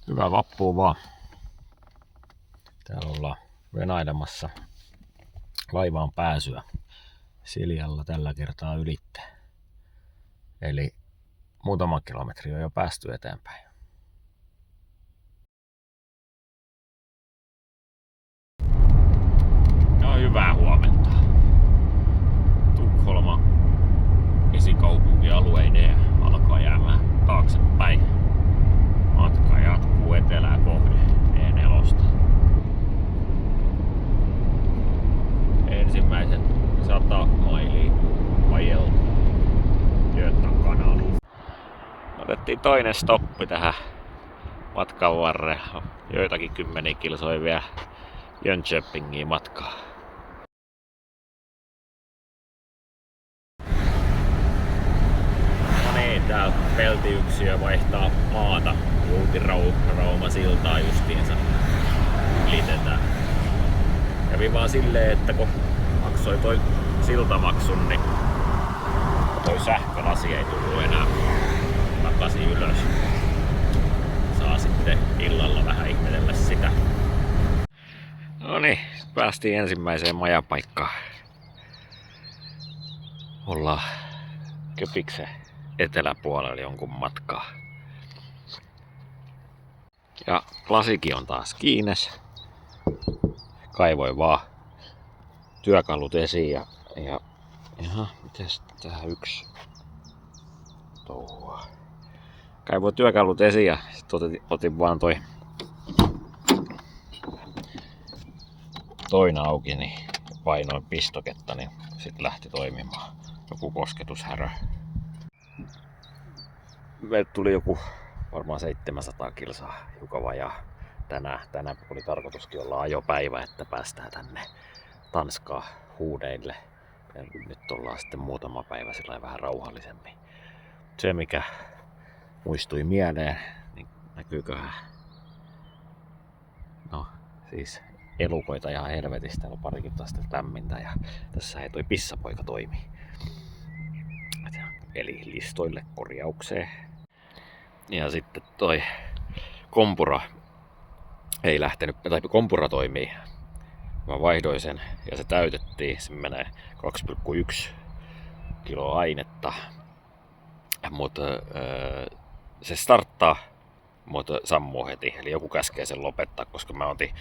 Hyvää vappua vaan. Täällä ollaan venailemassa laivaan pääsyä Siljalla tällä kertaa ylitte. Eli muutama kilometri on jo päästy eteenpäin. No hyvää huomenta. Tukholma esikaupunkialueineen alkaa jäämään taaksepäin. Matka jatkuu etelää kohden E4. Ensimmäiset 100 mailia ajeltu Götan kanaliin. Otettiin toinen stoppi tähän matkan varrella. Joitakin kymmeniä kilsoja vielä Jönköpingiin matkaa. No niin, täällä peltiyksiö vaihtaa maata. Juuti-Rauma siltaa justiinsa liitetään. Kävi vaan silleen, että kun maksoi toi siltamaksun, niin toi sähkölasi ei tullut enää takaisin ylös. Saa sitten illalla vähän ihmetellä sitä. No niin, päästiin ensimmäiseen majapaikkaan. Ollaan Köpiksen eteläpuolella jonkun matkaa. Ja lasikin on taas kiinnes. Kaivoin vaan työkalut esiin ja jaha, mites tää yksi touhua. Kaivoin työkalut esiin ja sit otin vaan toinen auki, niin painoin pistoketta, niin sit lähti toimimaan. Joku kosketushärö. Meille tuli joku varmaan 700 kilsaa Jukavajaa. Tänään oli tarkoituskin olla ajopäivä, että päästään tänne Tanskaan huudeille. Ja nyt ollaan sitten muutama päivä sillä vähän rauhallisemmin. Se mikä muistui mieleen, niin näkyyköhän? No siis elukoita ihan helvetistä, on parikin astetta lämmintä ja tässä ei toi pissapoika toimi. Eli listoille korjaukseen. Ja sitten toi kompura ei lähtenyt, tai kompura toimii. Mä vaihdoin sen ja se täytettiin. Se menee 2,1 kiloa ainetta. Mutta se starttaa, mutta sammuu heti. Eli joku käskee sen lopettaa, koska mä otin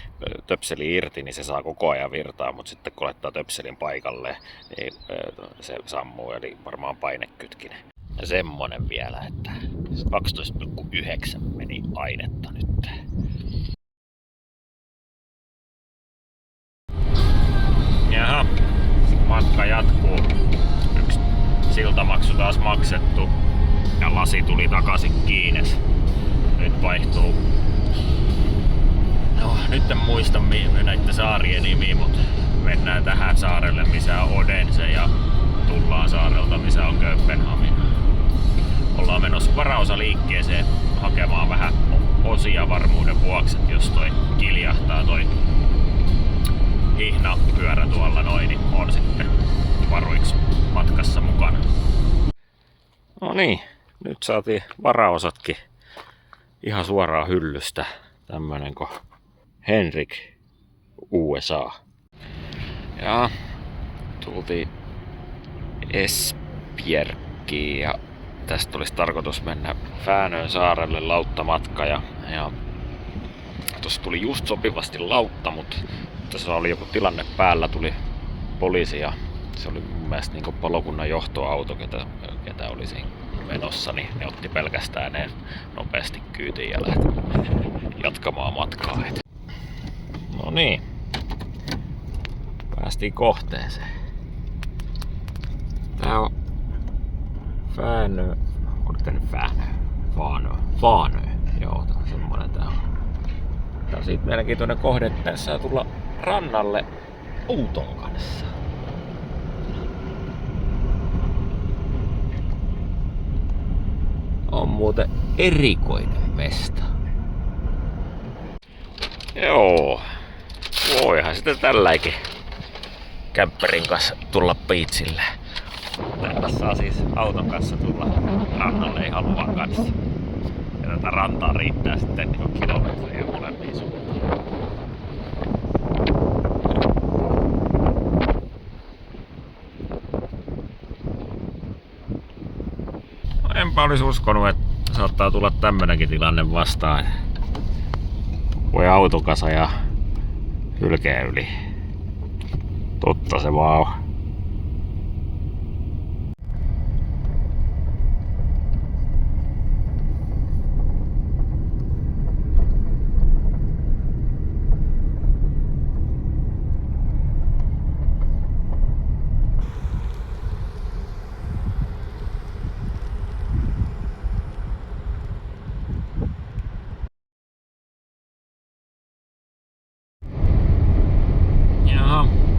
töpseli irti, niin se saa koko ajan virtaa. Mutta sitten kun laittaa töpselin paikalle, niin se sammuu. Eli varmaan painekytkinen. Ja semmonen vielä, että 12,9 meni ainetta nyt. Jaha, matka jatkuu. Yksi siltamaksu taas maksettu ja lasi tuli takaisin kiinni. Nyt vaihtuu. No, nyt en muista näitä saarien nimiä, mutta mennään tähän saarelle, missä on Odense ja tullaan saarelta, missä on Kööpenhamina. Ollaan menossa varaosaliikkeeseen hakemaan vähän osia varmuuden vuoksi, että jos toi kiljahtaa toi hihnapyörä tuolla noin, niin on sitten varuiksi matkassa mukana. No niin, nyt saatiin varaosatkin ihan suoraan hyllystä. Tämmönen kuin Henrik USA. Ja tultiin Esbjergiin ja tästä olisi tarkoitus mennä Fänön saarelle lauttamatka ja tuossa tuli just sopivasti lautta, mutta tässä oli joku tilanne päällä, tuli poliisi ja se oli mun mielestä niin palokunnan johtoauto, ketä oli siinä menossa, niin ne otti pelkästään ne nopeasti kyytiin ja lähti jatkamaan matkaa. No niin, päästiin kohteeseen. Tää on Fänö, oliko tää nyt Fänö? Joo, tää on semmonen tää on. Tää on siitä mielenkiintoinen kohde, että tässä saa tulla rannalle auton kanssa. On muuten erikoinen mesta. Joo. Voihan sitten tälläkin kämppärin kanssa tulla beachille. Täällä saa siis auton kanssa tulla rannalle ihan luvan kanssa. Ja tätä rantaa riittää sitten niin kilometrejä molempiin suuntaan. Enpä olisi uskonut, että saattaa tulla tämmönenkin tilanne vastaan. Voi autokasa ja hylkeen yli. Totta se vaan on.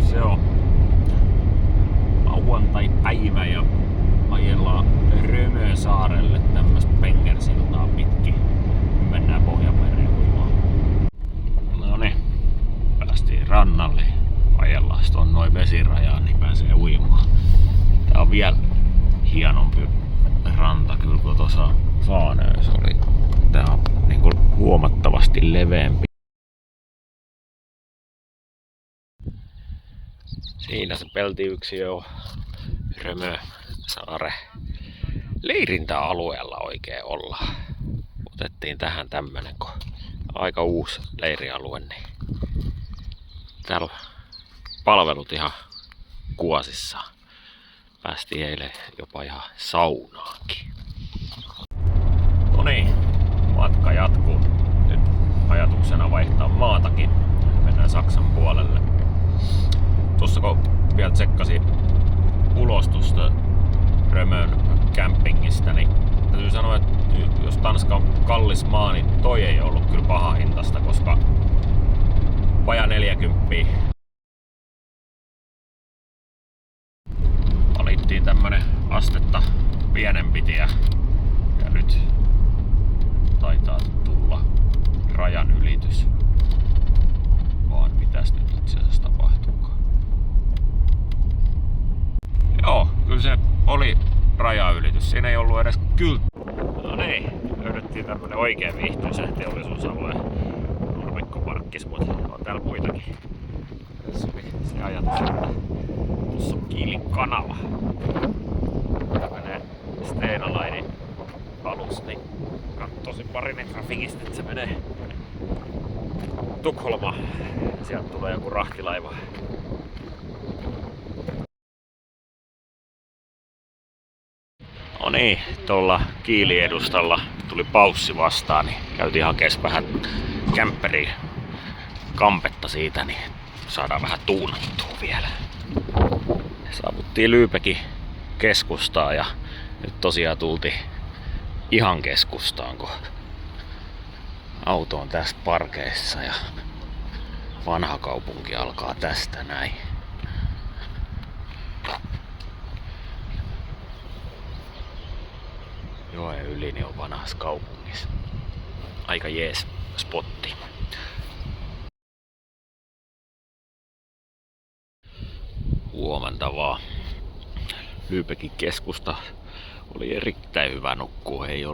Se on lauantai-päivä ja ajellaan Römösaarelle tämmöstä pengersiltaa pitkin. Mennään Pohjanmereen uimaan. No niin, päästiin rannalle. Ajellaan tuon noin vesirajaan, niin pääsee uimaan. Tää on vielä hienompi ranta kyllä kuin tuossa Faanöös oli. Tää on niinku huomattavasti leveämpi. Siinä se peltiyksiö on Römösaaren leirintäalueella oikein ollaan. Otettiin tähän tämmönen, kun aika uusi leirialue, niin täällä on palvelut ihan kuosissaan. Päästiin eilen jopa ihan saunaankin. No niin, matka jatkuu. Nyt ajatuksena vaihtaa maatakin. Mennään Saksan puolelle. Tuossa kun vielä tsekkasin ulos tuosta Römön campingista, niin täytyy sanoa, että jos Tanska on kallis maa, niin toi ei ollut kyllä paha hintasta, koska vajaa 40. Valittiin tämmönen astetta pienempi tie ja nyt taitaa tulla rajan ylitys. Vaan mitäs nyt itse asiassa tapahtuukaan? Joo, kyllä se oli rajaylitys. Siinä ei ollut edes kyltti. No niin, löydettiin tämmönen oikein viihtyisä teollisuusalue. Nurmikkoparkkis, mutta on täällä muitakin. Tässä oli se ajatus, että tuossa on Kiilin kanava. Tämmönen Stena Line alus, niin katsoisin parinen grafikista, että se menee Tukholma. Sieltä tulee joku rahtilaiva. No niin, tuolla Kiilin edustalla tuli paussi vastaan, niin käytiin hakemaan vähän kämpperiä, kampetta siitä, niin saadaan vähän tuunattua vielä. Saavuttiin Lübeckin keskustaan ja nyt tosiaan tultiin ihan keskustaan, kun auto on tässä parkeissa ja vanha kaupunki alkaa tästä näin. Joen yli niin on vanhassa kaupungissa. Aika jees spotti. Huomenta vaan. Lübeckin keskusta oli erittäin hyvä nukkua. Ei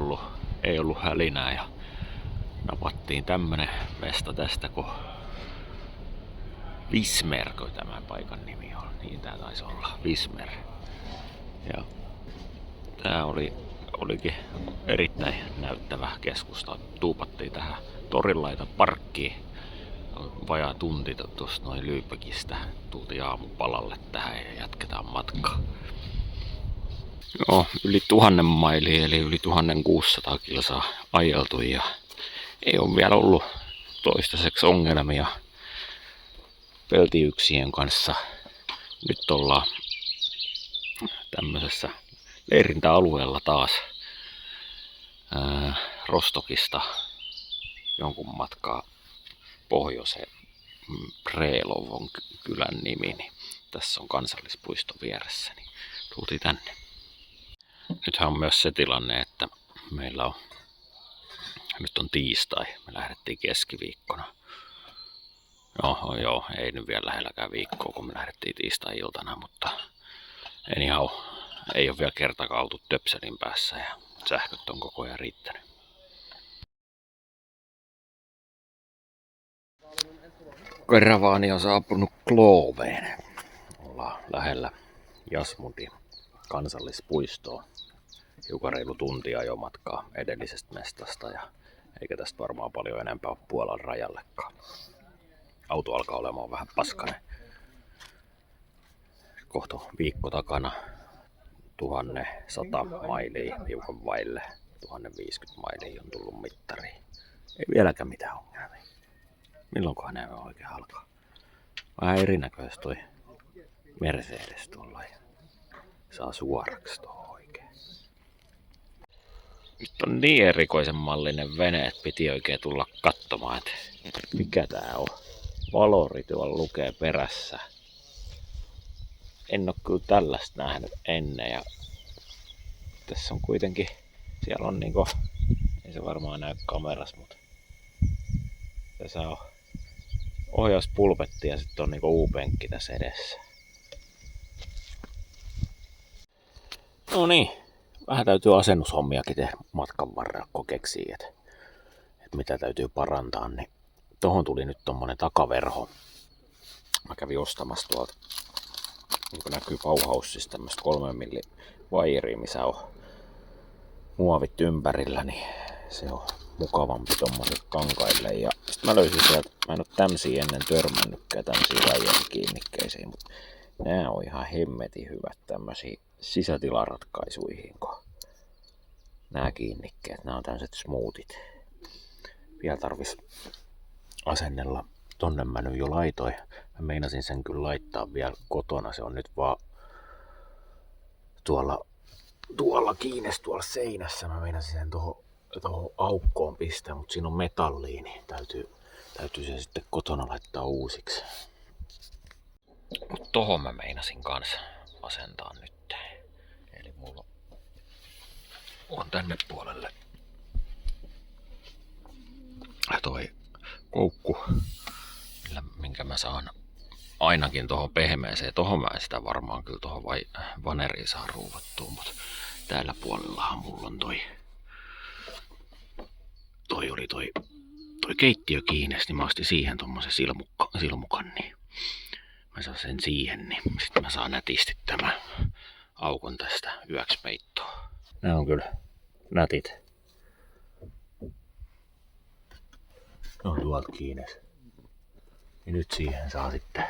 ollut hälinää ja napattiin tämmönen mesta tästä, kun Wismer, kun tämä paikan nimi on. Niin tää taisi olla Wismer. Ja tää olikin erittäin näyttävä keskusta. Tuupattiin tähän torinlaita parkkiin. Vajaa tunti tuosta noin Lübeckistä. Tultiin aamupalalle tähän ja jatketaan matkaa. Joo, yli 1000 mailia eli yli 1600 kilsaa ajeltu ja ei ole vielä ollut toistaiseksi ongelmia peltiyksien kanssa. Nyt ollaan tämmöisessä leirintäalueella taas Rostokista jonkun matkaa pohjoiseen. Prelov on kylän nimi, niin tässä on kansallispuisto vieressä, niin tultiin tänne. Nythän on myös se tilanne, että meillä on, nyt on tiistai, me lähdettiin keskiviikkona. Joo, ei nyt vielä lähelläkään viikkoa, kun me lähdettiin tiistai-iltana, mutta anyhow, ei ole vielä kertakaan oltu töpselin päässä ja sähköt on koko ajan riittänyt. Karavaani on saapunut Kloveen. Ollaan lähellä Jasmundin kansallispuistoa. Hiukan reilu tunti ajomatkaa edellisestä mestasta ja eikä tästä varmaan paljon enempää ole Puolan rajallekaan. Auto alkaa olemaan vähän paskanen. Kohta viikko takana 1100 mailia, hiukan vaille 1050 mailia on tullut mittariin. Ei vieläkään mitään ongelmia. Milloinkohan nämä oikein alkaa? Vähän erinäköistä toi Mercedes tuolla ja saa suoraksi tuohon oikein. Nyt on niin erikoisen mallinen vene, että piti oikein tulla katsomaan, että mikä tää on. Valori tuolla lukee perässä. En oo kyllä tällaista nähnyt ennen ja tässä on kuitenkin, siellä on niinku, ei se varmaan näy kamerassa, mutta tässä on ohjauspulpetti ja sitten on niinku U-penkki tässä edessä. No niin, vähän täytyy asennushommiakin tehdä matkan varrella, kun keksii, että mitä täytyy parantaa, niin tohon tuli nyt tommonen takaverho. Mä kävin ostamassa tuolta, niin kuin näkyy Bauhausista, tämmöstä 3 mm vairia, missä on muovit ympärillä, niin se on mukavampi tommosille kankaille. Ja sit mä löysin sieltä, mä en oo tämmösiä ennen törmännytkään, tämmösiä vaierikiinnikkeisiä, mutta nää on ihan hemmetin hyvät tämmösiä sisätilaratkaisuihin, kun nää kiinnikkeet, nää on tämmöset smoothit. Vielä tarvis asennella, tonne mä nyt jo laitoin. Mä meinasin sen kyllä laittaa vielä kotona, se on nyt vaan tuolla kiinnes tuolla seinässä. Mä meinasin sen tohon aukkoon pistää, mutta siinä on metallia, niin täytyy se sitten kotona laittaa uusiksi. Mut tohon mä meinasin kanssa asentaa nyt. Eli mulla on tänne puolelle toi koukku, minkä mä saan ainakin tuohon pehmeeseen. Tohon mä en sitä varmaan kyllä tuohon vaneriin saa ruuvattua, mutta täällä puolellahan mulla on toi keittiö kiinni, niin mä ostin siihen tommosen silmukan, niin mä saan sen siihen, niin sitten mä saan nätisti tämän aukon tästä yöksi peittoon. Nää on kyllä nätit. Ne on tuolta kiinni. Ja nyt siihen saa sitten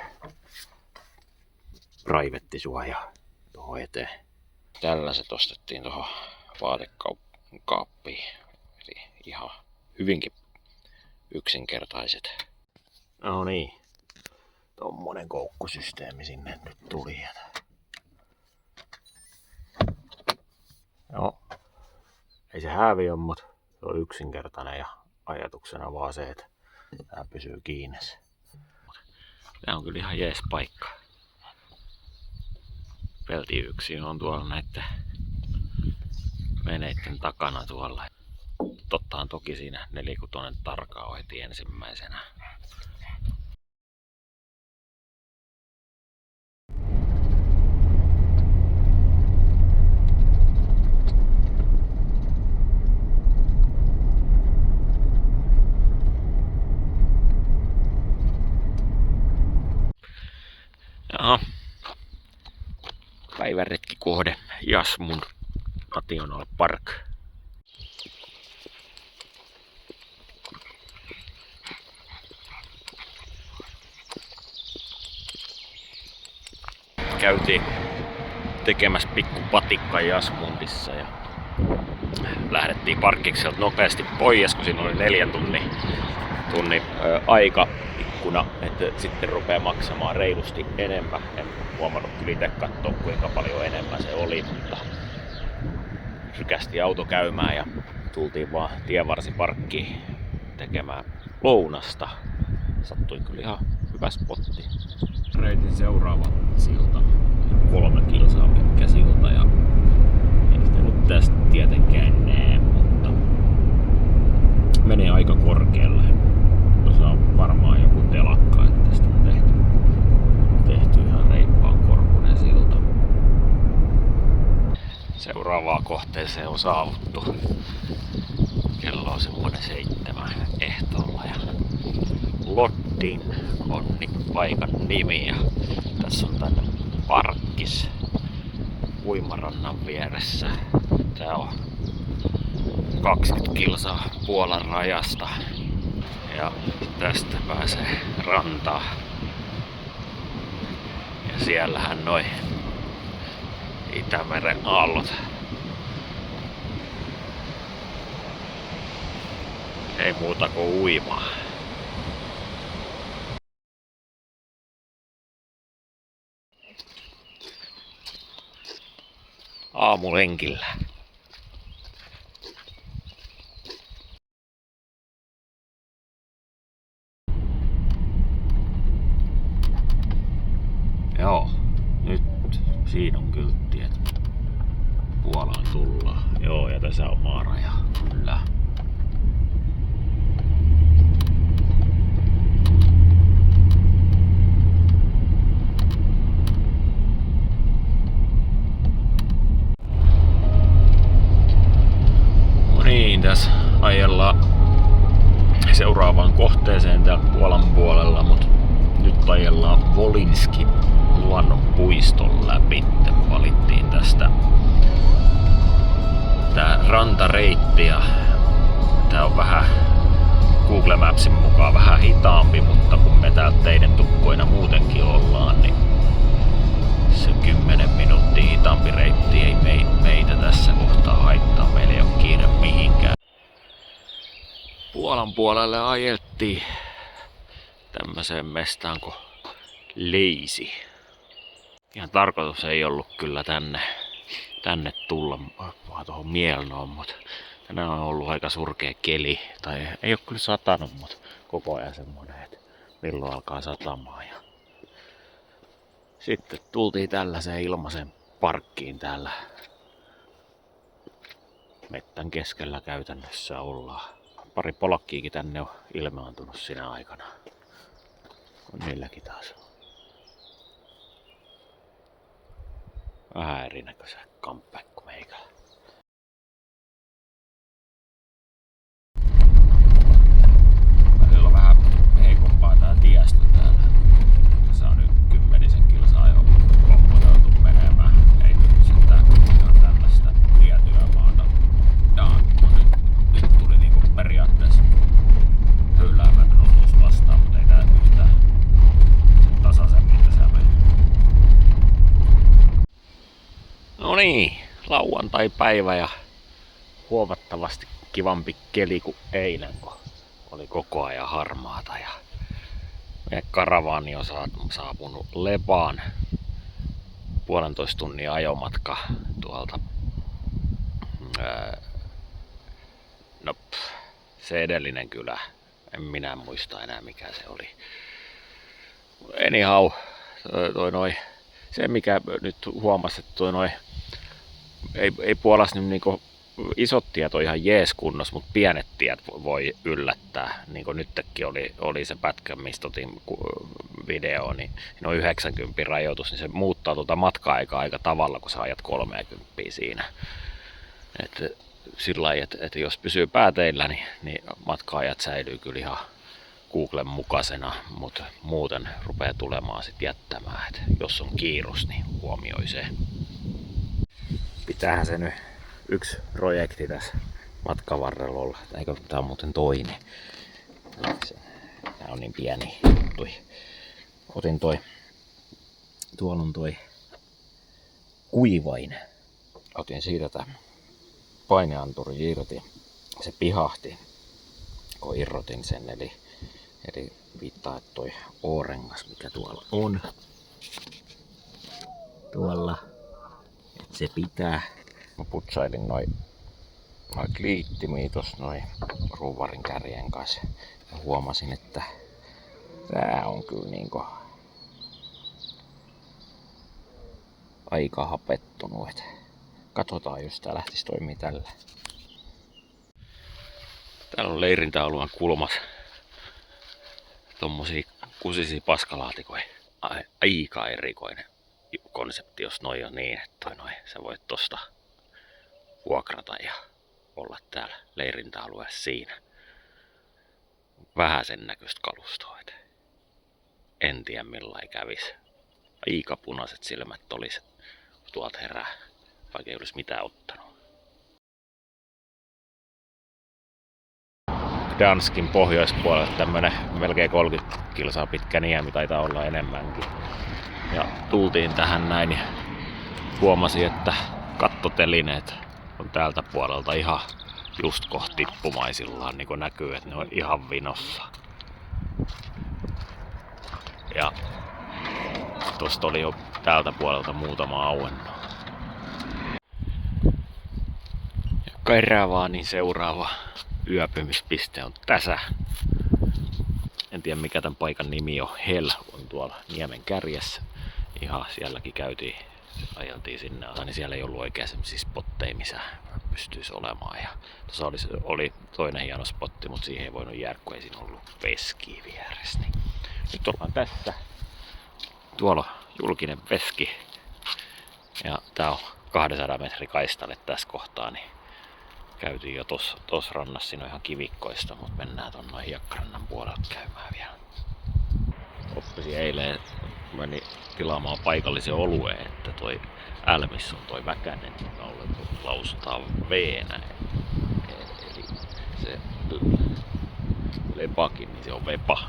private-suoja tuohon eteen. Tällaiset ostettiin tuohon vaatekaappiin. Eli ihan hyvinkin yksinkertaiset. No niin. Tommonen koukkusysteemi sinne nyt tuli. Joo. Ei se häävi ole, mutta se on yksinkertainen ja ajatuksena vaan se, että tää pysyy kiinni. Tää on kyllä ihan jees paikka. Peltiyksiin on tuolla näitten veneitten takana tuolla. Tottahan toki siinä 4-kutonen tarkaa on heti ensimmäisenä. Jaha. Päiväretkikohde Jasmund National Park. Käytiin tekemässä pikku patikka Jasmundissa ja lähdettiin parkkikselta nopeasti pois, kun siinä oli 4 tunnin aikaikkuna, että sitten rupeaa maksamaan reilusti enemmän. En huomannut kyllä itse katsoa, kuinka paljon enemmän se oli, mutta rykästi auto käymään ja tultiin vaan tienvarsiparkkiin tekemään lounasta. Sattui kyllä ihan hyvä spotti. Reitin seuraava silta, 3 kilsaa pitkä silta ja ei sitä nyt tästä tietenkään näe, mutta menee aika korkealle. Se on varmaan joku telakka, että tästä on tehty ihan reippaan korkuinen silta. Seuraavaan kohteeseen on saavuttu. Kello on semmoinen 7 ehtoolla ja Loddin on paikan nimi ja tässä on tänne parkkis uimarannan vieressä. Tää on 20 kilsaa Puolan rajasta ja tästä pääsee rantaan. Ja siellähän noi Itämeren aallot. Ei muuta kuin uimaa. Aamulenkillä. Joo, nyt siinä on kyltti, että Puolaan tullaan. Joo, ja tässä on maaraja. Kyllä. No niin, tässä ajellaan seuraavaan kohteeseen täällä Puolan puolella, mutta nyt ajellaan Wolinski luonnonpuiston läpi. Valittiin tästä tää rantareitti ja tää on vähän Google Mapsin mukaan vähän hitaampi, mutta kun me täällä teiden tukkoina muutenkin ollaan, niin se 10 minuuttia hitaampi reitti ei meitä tässä kohtaa haittaa. Meillä ei ole kiire mihinkään. Puolan puolelle ajeltiin tämmöiseen mestaan kuin Leisi. Ihan tarkoitus ei ollut kyllä tänne tulla, vaan tuohon Mielnoon, mutta tänään on ollut aika surkea keli. Tai ei ole kyllä satanut, mutta koko ajan semmoinen, että milloin alkaa satamaan. Ja sitten tultiin tällaiseen ilmaisen parkkiin täällä. Mettän keskellä käytännössä ollaan. Pari polakkiikin tänne on ilmaantunut sinä aikana. On niilläkin taas. Vähän erinäköistä comeback kuin meikällä. Välillä on vähän heikompaa tää tiestö täällä. Tässä on nyt 10 kilsaa jo kompoteltu menemään. Ei sitä ihan tällaista tiettyä maata. Ja nyt tuli niinku periaatteessa höyläävän osuus vastaan, mutta ei tää yhtään sen tasaisemmin tässä mene. No niin, lauantai-päivä ja huomattavasti kivampi keli kuin eilen, kun oli koko ajan harmaata. Ja meidän karavaani on saapunut Lepaan. 1,5 tunnin ajomatka tuolta. Se edellinen kylä, en minä muista enää mikä se oli. Anyhow, se mikä nyt huomasi, että ei Puolassa nyt niinku isot tiet on ihan jees kunnossa, mutta pienet tiet voi yllättää. Niin kuin nytkin oli se pätkä, mistä otin video, niin on 90 rajoitus, niin se muuttaa tuota matka-aikaa aika tavalla, kun sä ajat 30 siinä. Sillä lailla, että jos pysyy pääteillä, niin matka-ajat säilyy kyllä ihan Googlen mukaisena, mutta muuten rupeaa tulemaan sit jättämään, että jos on kiirus, niin huomioi se. Pitäähän se nyt yksi projekti tässä matkan varrella olla. Eikö tää on muuten toinen? Tää on niin pieni juttu. Otin tuolla on kuivain. Otin siitä tää paineanturi irti. Se pihahti, kun irrotin sen, eli viittaa, että toi O-rengas, mikä tuolla on. Tuolla. Et se pitää. Mä putsailin noin kliittimiä tossa noin ruuvarin kärjen kanssa. Ja huomasin, että tää on kyllä niinku aika hapettunut. Et katsotaan, jos tää lähtis toimii tällä. Täällä on leirintäalueen kulmas tommosia kusisia paskalaatikoja. Aika erikoinen konsepti, jos noi on niin, että sä voit tosta vuokrata ja olla täällä leirintäalueessa siinä. vähän sen näköistä kalustoa. En tiedä millainen kävis. Aika punaiset silmät olis tuolta herää, vaikka ei olisi mitään ottanut. Danskin pohjoispuolella tämmönen melkein 30 kilsaa pitkä niemi, taitaa olla enemmänkin. Ja tultiin tähän näin ja huomasin, että kattotelineet on täältä puolelta ihan just kohti tippumaisillaan, niin kuin näkyy, että ne on ihan vinossa. Ja tosta oli jo täältä puolelta muutama auenno. Ja Kairavanin seuraava yöpymispiste on tässä. En tiedä mikä tämän paikan nimi on. Hell on tuolla niemen kärjessä. Ihan sielläkin käytiin, ajeltiin sinne, niin siellä ei ollut oikein semmosia spotteja, missä pystyisi olemaan. Ja tuossa oli toinen hieno spotti, mutta siihen ei voinut jäädä, kun ei siinä ollut veskiä vieressä. Niin nyt ollaan tässä. Tuolla on julkinen veski. Ja tää on 200 metrin kaistalle tässä kohtaa, niin käytiin jo tossa rannassa, siinä on ihan kivikkoista, mutta mennään ton noin hiekkarannan puolelta käymään vielä. Oppisin eilen, meni tilaamaan paikallisen olueen, että toi Älmissä on toi Väkänen, joka lausutaan V-nä. Eli se lepakin, niin se on vepa.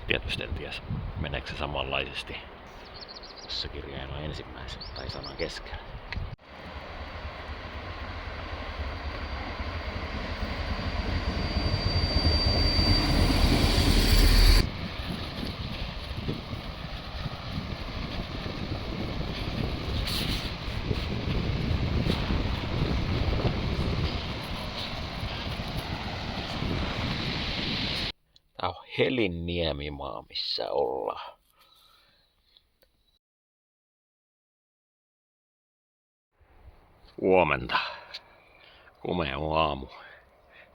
Tietysti en tiedä, meneekö se samanlaisesti tässä kirjaimella ensimmäisen tai sanan keskellä. Tää on Helin niemimaa, missä ollaan. Huomenta. Komea aamu.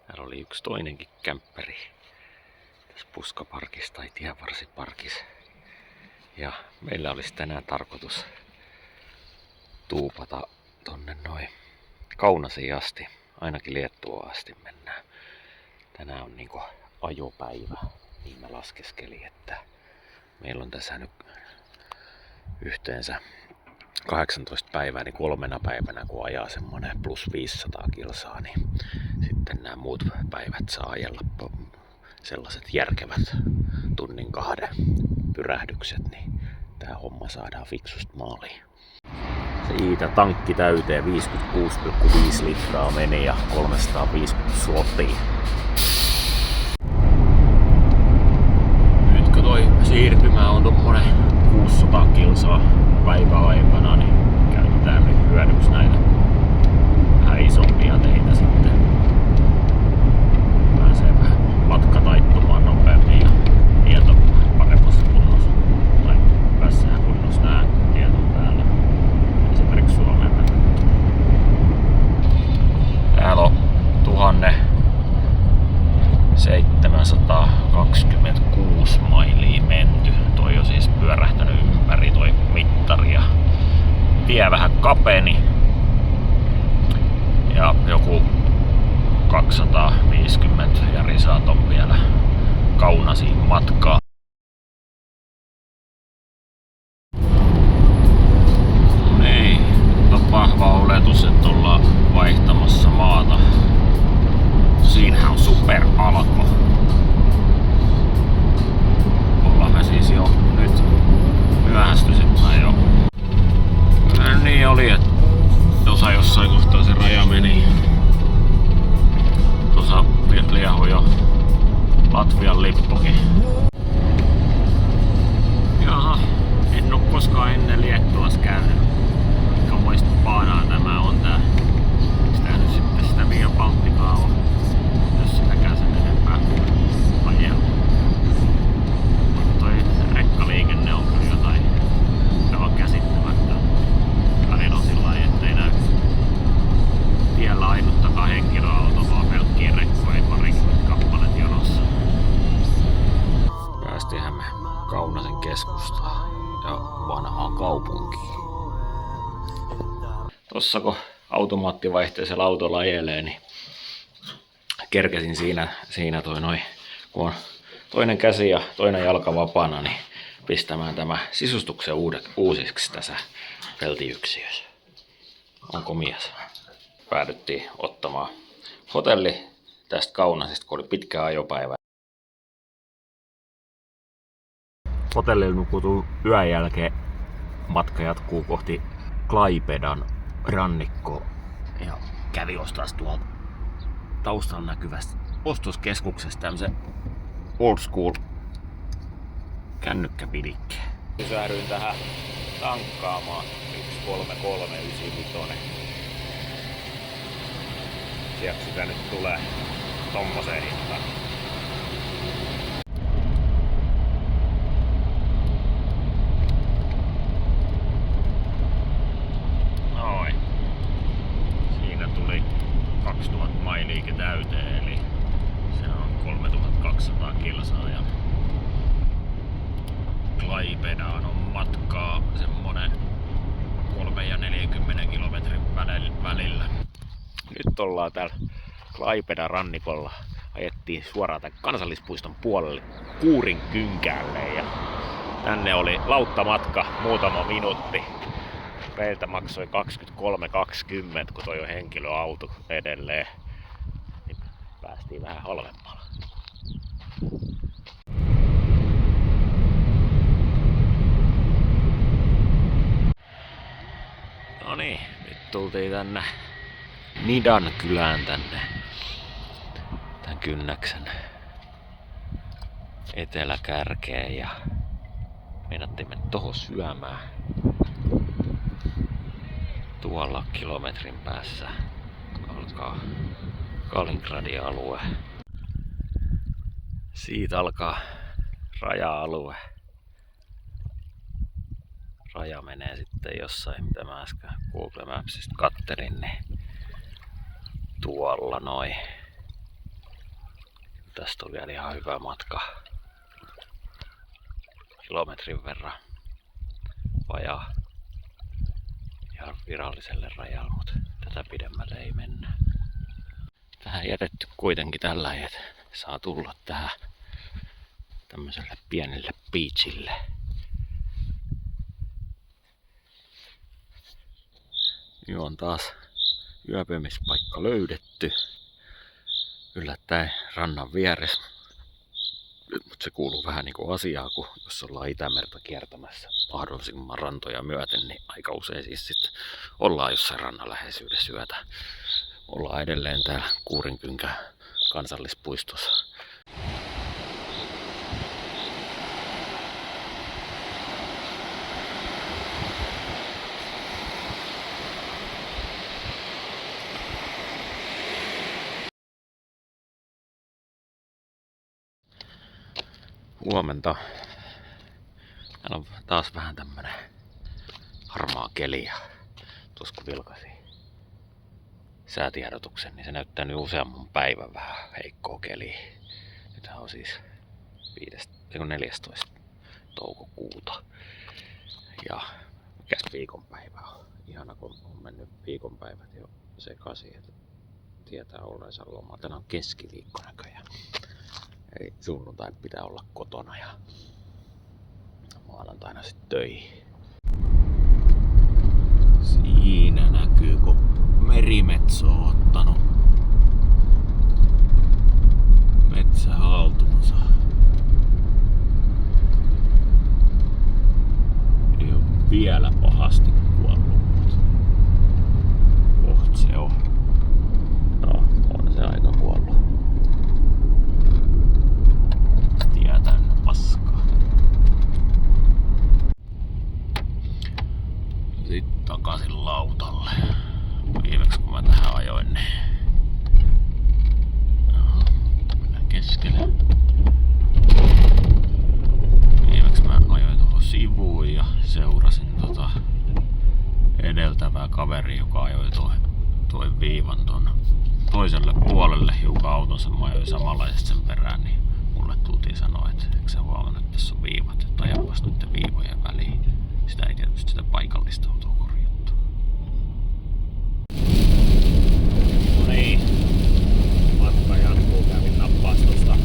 Täällä oli yksi toinenkin kämppäri. Tässä puskaparkissa tai tienvarsiparkissa. Ja meillä olisi tänään tarkoitus tuupata tonne noin Kaunasiin asti. Ainakin Liettuaan asti mennään. Tänään on niinku ajopäivä. Niin mä laskeskelin, että meillä on tässä nyt yhteensä 18 päivää, niin 3 päivänä kun ajaa semmonen plus 500 kilsaa, niin sitten nämä muut päivät saa ajella sellaiset järkevät tunnin 2 pyrähdykset, niin tää homma saadaan fiksusti maaliin. Siitä tankki täyteen 56,5 litraa meni ja 350 slottia. Nyt kun toi siirtymä on tommonen 600 kilsaa päiväaikana, niin käytetään nyt hyödyksi näitä vähän isompia teitä sitten. Pääsee vähän matka taittumaan nopeammin ja tieto paremmassa kunnossa. Tai hyvässähän kunnossa nää tiedot päällä. Esimerkiksi Suomella. Täällä on 1726 mailia menty. Toi on siis pyörähtänyt ympäri toi mittari ja tie vähän kapeni. Ja joku 250 Jari saat on vielä Kaunasiin matkaa. Niin, on vahva oletus, että ollaan vaihtamassa maata. Siinähän on super alko. Ollaan me siis jo nyt myöhästysimme jo. Niin oli, että tuossa jossain kohtaa se raja meni. Tuossa liehui jo Latvian lippukin. Jaha, en oo koskaan ennen Liettuassa käynyt. Aikamoista paanaa tämä on tää. Sitä nyt sitten sitä Via Balticaa on, jos sitäkään sen enempää ajella. Toi rekkaliikenne on kyllä jotain aivan käsittämättä. Välillä on sillä lailla, ettei näy tiellä ainuttakaan henkilöauto, vaan pelkkiä rekkoja parikymmentä kappalet jonossa. Päästiinhän me Kaunasen keskustaan ja vanhaan kaupunkiin. Tossa kun automaattivaihteisella autolla ajelee, niin kerkesin siinä toi noin kun on toinen käsi ja toinen jalka vapaana, niin pistämään tämä sisustuksen uusiksi tässä peltiyksiössä. Onko mies? Päädyttiin ottamaan hotelli tästä Kaunasesta, kun oli pitkä ajopäivä. Hotellilla nukutun yön jälkeen matka jatkuu kohti Klaipedan rannikkoa ja kävi ostaa tuolta taustalla näkyvästä ostoskeskuksesta tämmösen old school kännykkäpidikkeen. Pysähdyin tähän tankkaamaan 13395. Sieltä sitä nyt tulee tommoseen hintaan. Noin. Siinä tuli 2000 mailiikin täyteen, eli se on 3200 kilsaa ja Klaipedaan on matkaa semmonen 3 ja 40 kilometrin välillä. Nyt ollaan täällä Klaipedan rannikolla. Ajettiin suoraan tämän kansallispuiston puolelle Kuurinkynkäälle ja tänne oli lauttamatka muutama minuutti. Meiltä maksoi 23,20, kun toi on henkilöauto edelleen. Niin päästiin vähän halvemmalla. No niin, nyt tultiin tänne Nidan kylään tänne. Tän Kynnäksen eteläkärkeen ja meinattiin mennä tohon syömään. Tuolla kilometrin päässä alkaa Kaliningradin alue. Siitä alkaa raja-alue. Raja menee sitten jossain, mitä mä äsken Google Mapsista kattelin, niin tuolla noin. Tästä on vielä ihan hyvä matka. Kilometrin verran vajaa ihan viralliselle rajalle, mutta tätä pidemmälle ei mennä. Tähän jätetty kuitenkin tällä, että saa tulla tähän tämmöiselle pienelle beachille. Nyt on taas yöpymispaikka löydetty. Yllättäen rannan vieressä. Mutta se kuuluu vähän niin kuin asiaa, kun jos ollaan Itämerta kiertämässä mahdollisimman rantoja myöten, niin aika usein siis sitten ollaan jossain rannan läheisyydessä yötä. Ollaan edelleen täällä Kuurinkynkän kansallispuistossa. Huomenta. Täällä on taas vähän tämmönen harmaa keli ja tuossa kun vilkasi säätiedotuksen, niin se näyttää nyt useamman päivän vähän heikkoa keliä. Nythän on siis 14. toukokuuta. Ja mikäs viikonpäivä on? Ihana kun on mennyt viikonpäivät jo sekaisin, että tietää olleensa lomaa. Tänään on keskiviikko näköjään. Eli sunnuntain pitää olla kotona ja maanantaina sitten töihin. Siinä näkyy, kun merimetso on ottanut metsä haltuunsa. Ei ole vielä pahasti kuollut, mutta koht se on. No, on se aika kuollut. Paskaa. Sitten takaisin lautalle. Viimeksi kun mä tähän ajoin, niin mennään keskelle. Viimeksi mä ajoin tuohon sivuun ja seurasin edeltävää kaveria, joka ajoi toi viivan ton toiselle puolelle hiukan autonsa. Mä ajoin samanlaisesti sen perään, niin mulle tultiin sanoa, että eikö sä huomannut, että tässä on viivat, että ajapas noiden viivojen väliin. Sitä ei tietysti sitä paikallista autoa korjattu. No niin, matka jatkuu. Kävin nappaastosta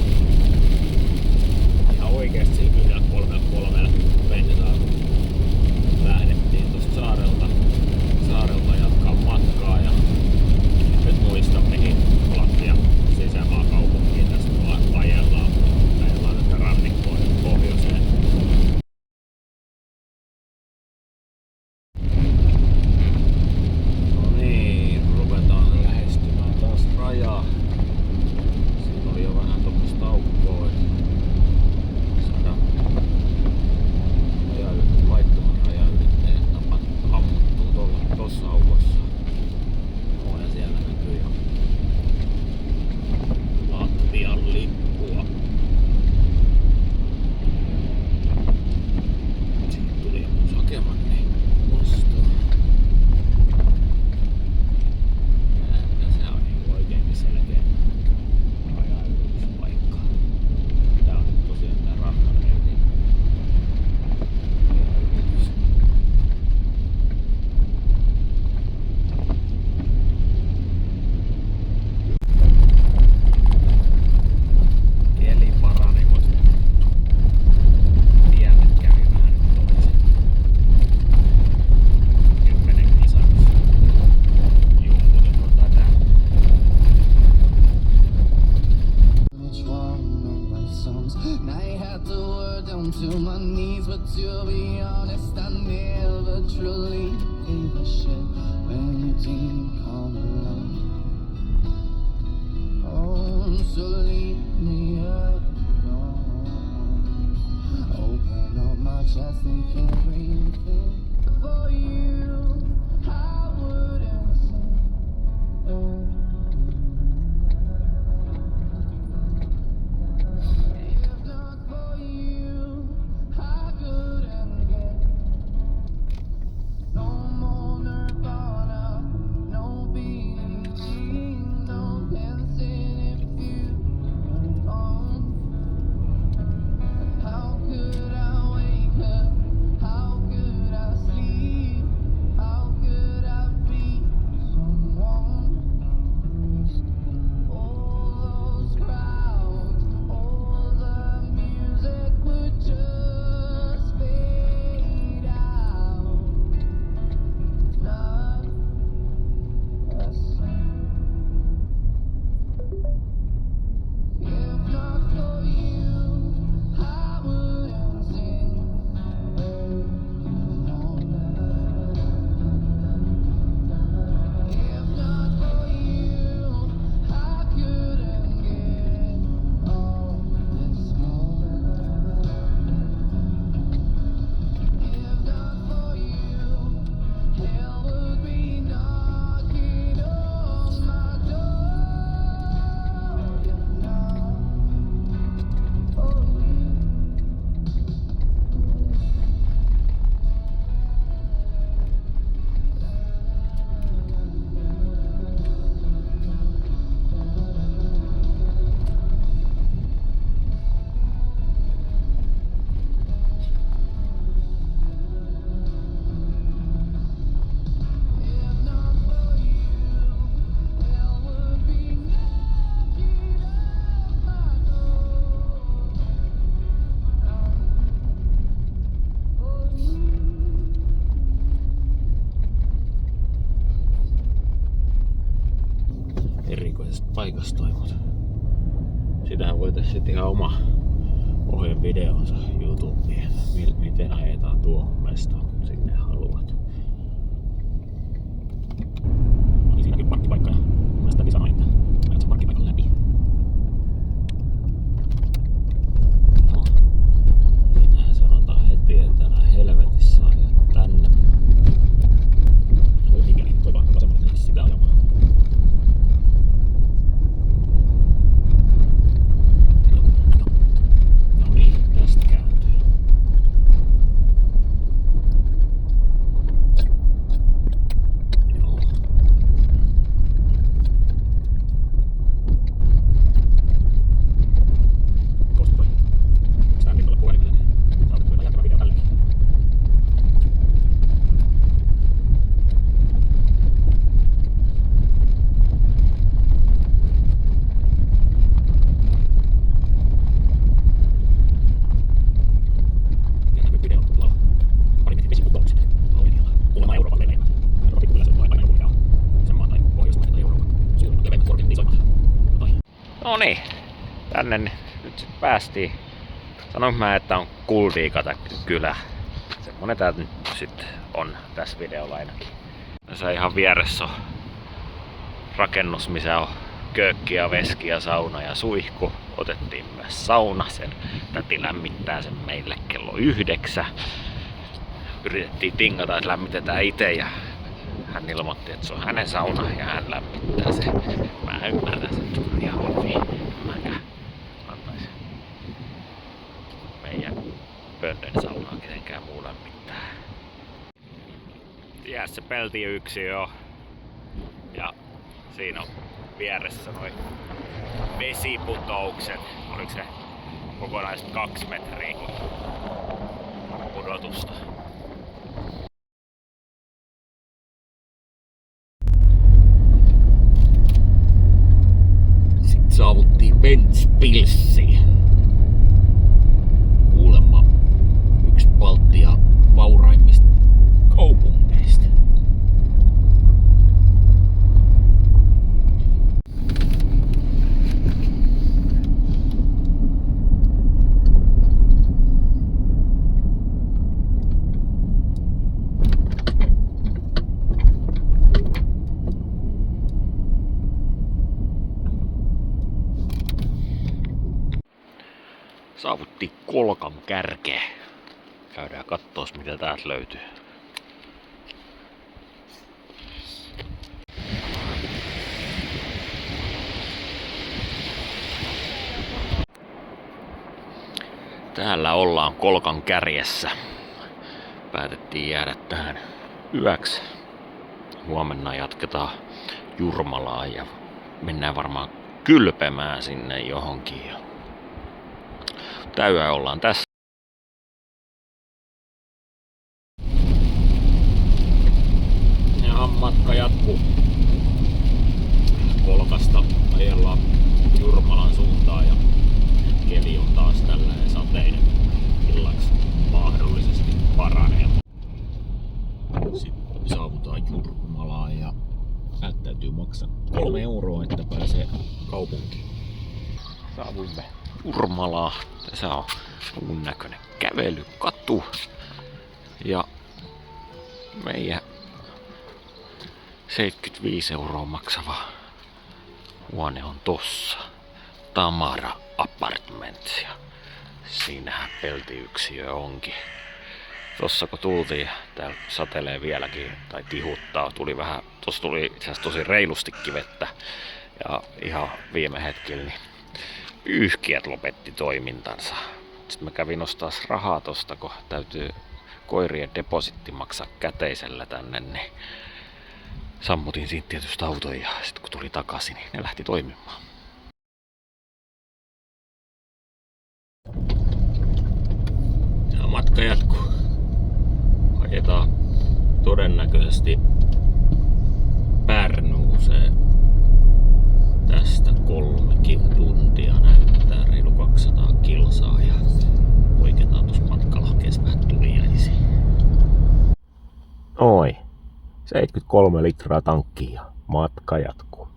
but to be honest, I never truly gave a shit when you didn't come along. Oh, so leave me alone. Open up my chest and can't breathe in. For you, I wouldn't sing. If not for you, I couldn't get no more Nirvana, no beating, no dancing if you were gone. How could I wake up? How could I sleep? How could I be someone? All those crowds, all the music would just fade out. Not a sound. If not for you, I wouldn't sing. If not for you, I couldn't get all this moment. If not for you, hell would be knocking on my door. If not for you. If not for you, hell would be knocking on my door. For you. Erikoisesta paikasta toi, mut sitähän voitais sit ihan oma ohjevideonsa YouTubeen, miten ajetaan tuohon mestoon, kun sinne haluat. Oli siinäkin parkkipaikka ja mä sitäkin sanoin, että ajat sen parkkipaikan läpi. No, siinähän sanotaan heti, että nää helvetissä ajat tänne. Toi mikäli, toi vaan vasemmalle, että sitä ajamaan. No niin, tästä kääntyy. Joo. Kosta toi. Sitä on tuolla puhelimella, niin saatat kyllä jatkaa video tällekin. Ja näkyy video tuolla pari metrin vesiputoukset oikealla. Kuulemma Euroopan leveimmät. Euroopan pikkutilaiset on aina joku mikä on sen maan tai Pohjoismaiden tai Euroopan suurimmat leveimmät korkeimmat isoimmat. Jotain. No niin, tänne nyt sit päästiin. Sanoinko mä, että on Kuldiikata kylä. Semmonen tää nyt sit on tässä videolla ainakin. Tässä ihan vieressä on rakennus, missä on köökki ja veski ja sauna ja suihku. Otettiin myös sauna, sen täti lämmittää sen meille kello 9. Yritettiin tingata, että lämmitetään itse ja hän ilmoitti, että se on hänen sauna ja hän lämmittää sen. Mä ymmärrän sen ihan hyvin. Mäkään antaisi meidän pönnön saunaa kenenkään muu lämmittää. Tiedä se peltiyksiö ja siinä on vieressä noin vesiputoukset. Oliko se kokonaiset 2 metriä pudotusta? Sitten saavuttiin Ventspilsiin. Kuulemma yksi Baltian vauraimmista kaupungeista. Saavuttiin Kolkan kärkeen. Käydään kattoo, mitä täältä löytyy. Täällä ollaan Kolkan kärjessä. Päätettiin jäädä tähän yöksi. Huomenna jatketaan Jurmalaan ja mennään varmaan kylpemään sinne johonkin. Täyä ollaan tässä. Ja matka jatkuu. Kolkasta ajellaan Jurmalan suuntaan ja keli on taas tällainen sateinen. Illaksi mahdollisesti paranee. Sitten saavutaan Jurmalaan ja täytyy maksaa 3 euroa, että pääsee kaupunkiin. Saavuimme Jurmalaan. Tässä on muun näköinen kävelykatu. Ja meidän 75 euroa maksava huone on tossa. Tamara Apartments. Ja siinähän peltiyksiö onkin. Tossa kun tultiin, täällä satelee vieläkin, tai tihuttaa, tossa tuli itse asiassa tosi reilustikin vettä. Ja ihan viime hetkellä niin pyyhkiät lopetti toimintansa. Sitten mä kävin ostaa rahaa tosta, kun täytyy koirien depositti maksaa käteisellä tänne, niin sammutin siitä tietysti auton ja sitten kun tuli takaisin, niin ne lähti toimimaan. Ja matka jatkuu. Ajetaan todennäköisesti Pärnuuseen. Tästä 3 tuntia näyttää reilu 200 kilsaa ja poiketaan tuossa matkalla kesmään tuliaisiin. Oi, 73 litraa tankkia ja matka jatkuu.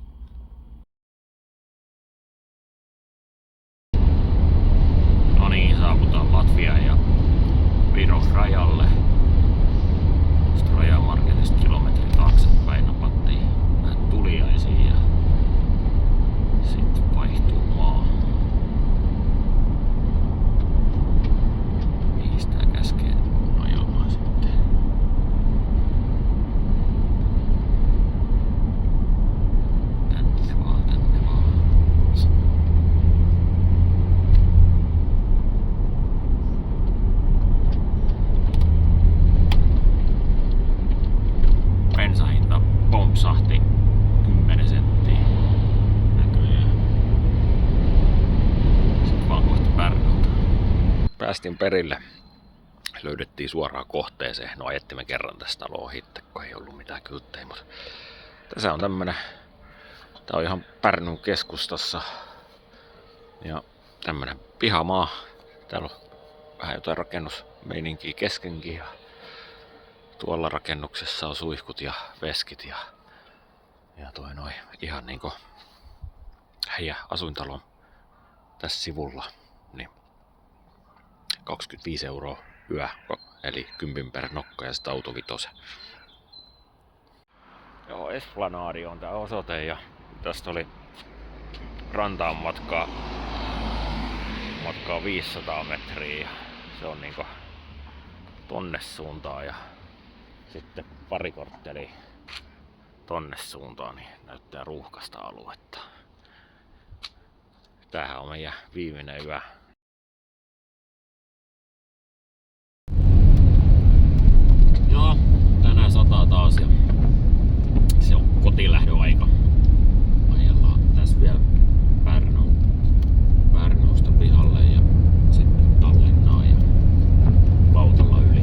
No niin, saavutaan Latvian ja Viron rajalle. Tuosta rajamarketista kilometrin taaksepäin napattiin vähän tuliaisiin ja sitten vaihtuu maa. Mihin sitä käskee ajamaan sitten? Tänne vaan, tänne vaan. Bensahinta pompsahti 10 senttiä näköjään. Sitten vaan kohti Pärnulta. Päästiin perille. Löydettiin suoraan kohteeseen. No ajettimme kerran tästä taloa ohitte, kun ei ollut mitään kylttejä. Mutta tässä on tämmönen. Tää on ihan Pärnun keskustassa. Ja tämmönen pihamaa. Täällä on vähän jotain rakennusmeininkiä keskenkin. Ja tuolla rakennuksessa on suihkut ja veskit ja toi noin ihan niinku heidän asuintalon tässä sivulla, niin 25 euroa yö, eli 10 per nokka ja sitten autovitosen. Joo, Esplanadi on tää osoite ja tästä oli rantaan matkaa 500 metriä ja se on niinku tonne suuntaan ja sitten pari korttelia tonne suuntaan, niin näyttää ruuhkasta aluetta. Tämähän on meidän viimeinen yö. Joo, tänään sataa taas ja se on kotiinlähdön aika. Ajellaan tässä vielä Pärnuusta pihalle ja sitten Tallinnaan ja Vautalla yli.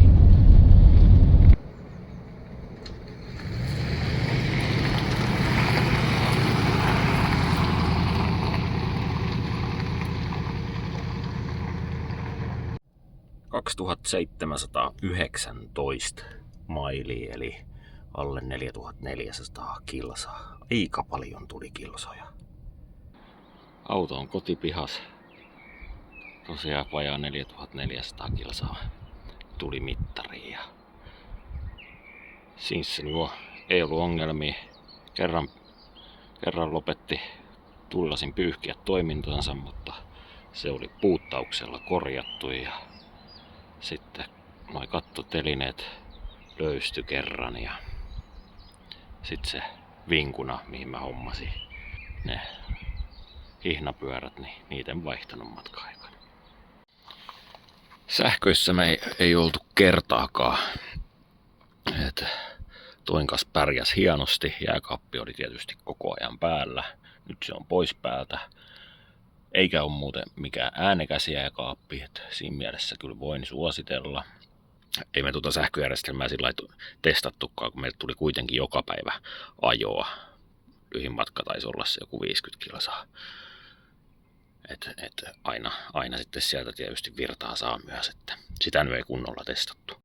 ...2719 mailia, eli alle 4400 kilsaa. Aika paljon tuli kilsoja. Auto on kotipihas. Tosiaan vajaa 4400 kilsaa tuli mittariin. Ja siinä juo ei ollut ongelmia. Kerran lopetti tullasin pyyhkiä toimintansa, mutta Se oli puuttauksella korjattu ja sitten noi kattotelineet löysty kerran ja sitten se vinkuna, mihin mä hommasin ne hihnapyörät, niin niitä en vaihtanut matka-aikana. Sähköissä me ei oltu kertaakaan. Toin kanssa pärjäs hienosti. Jääkaappi oli tietysti koko ajan päällä. Nyt se on pois päältä. Eikä ole muuten mikään äänekäs jääkaappi. Että siinä mielessä kyllä voin suositella. Ei me tuota sähköjärjestelmää sillä lailla testattukaan, kun meille tuli kuitenkin joka päivä ajoa. Lyhin matka taisi olla se joku 50 kilsaa. Aina sitten sieltä tietysti virtaa saa myös, että sitä nyt ei kunnolla testattu.